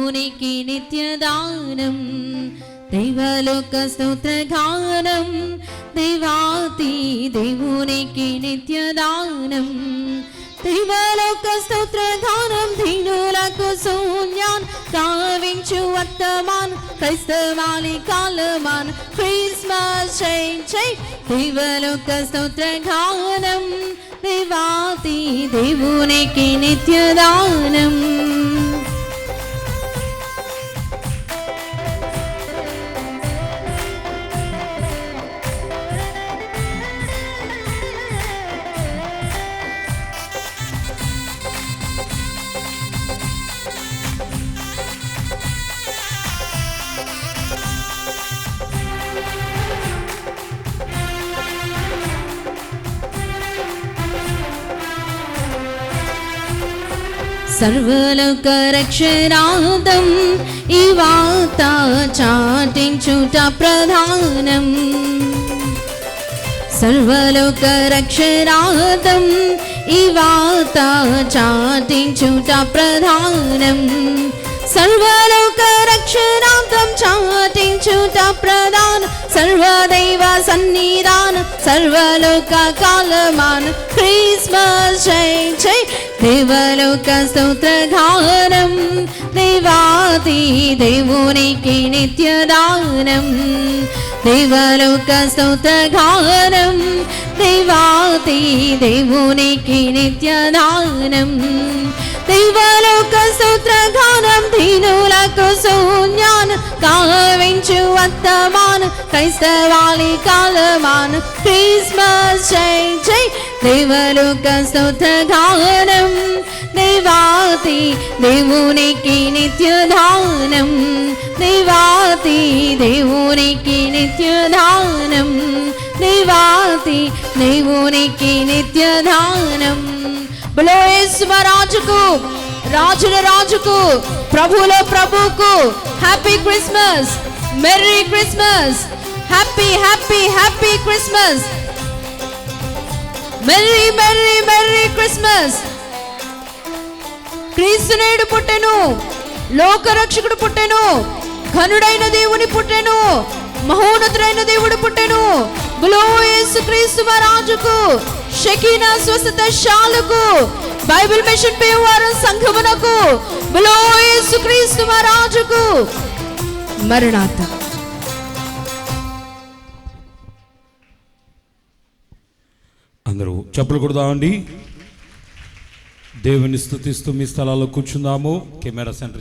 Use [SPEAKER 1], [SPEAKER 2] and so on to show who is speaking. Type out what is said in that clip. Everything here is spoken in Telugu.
[SPEAKER 1] దేవునికి నిత్యదానం, దైవలోక స్తోత్రగానం, దేవాతి దేవునికి నిత్యదానం, దైవలోక స్తోత్రగానం, దీనులకు శూన్యాన్ కావించు వర్తమాన్, క్రైస్తవాలి కాలమాన్, క్రిస్మస్ చై దైవలోక స్తోత్రగానం, దేవాతి దేవునికి నిత్యదానం. సర్వలోక రక్షణార్థం ఈ వార్త చాటించుట ప్రధానం, సర్వలోక రక్షణార్థం ఈ వార్త చాటించుట ప్రధానం, సర్వలోక రక్షణార్థం చాటించుట ప్రధానం, సర్వదైవ సన్నిధానం, సర్వలోక కాలమాన్, క్రిస్మస్ చై దేవలోక స్తోత్రగానం, దేవాది దేవునికి నిత్యదానం, దేవలోక స్తోత్రగానం, దేవాది దేవునికి నిత్యదానం, దైవలోక స్తోత్రగానం, దీనులకు శూన్యాన్ కావించు వర్తమాన్, క్రైస్తవాలి కాలమాన్, క్రిస్మస్ చై దైవలోక స్తోత్రగానం, దేవాతి దేవునికి నిత్యదానం, దేవాతి దేవునికి నిత్యదానం, దేవాతి దేవునికి నిత్యదానం. బలో యేసు రాజుకు, రాజుల రాజుకు, ప్రభుల ప్రభుకు happy Christmas, merry Christmas, happy happy happy Christmas, merry merry merry Christmas. క్రీస్తు నేడు పుట్టెను, లోకరక్షకుడు పుట్టెను, ఘనుడైన దేవుని పుట్టెను, మహోన్నతుడైన దేవుడు పుట్టెను. బలో యేసు క్రీస్తు రాజుకు, షకీనా స్వస్థత శాలకు, బైబిల్ మిషన్ పేవారం సంఘమునకు, బలో యేసు క్రీస్తు రాజుకు. మరణాత.
[SPEAKER 2] అందరూ చప్పలు కొడదామండి. దేవుని స్తుతిస్తూ మీ స్థలాల్లో కూర్చుందాము. Camera centre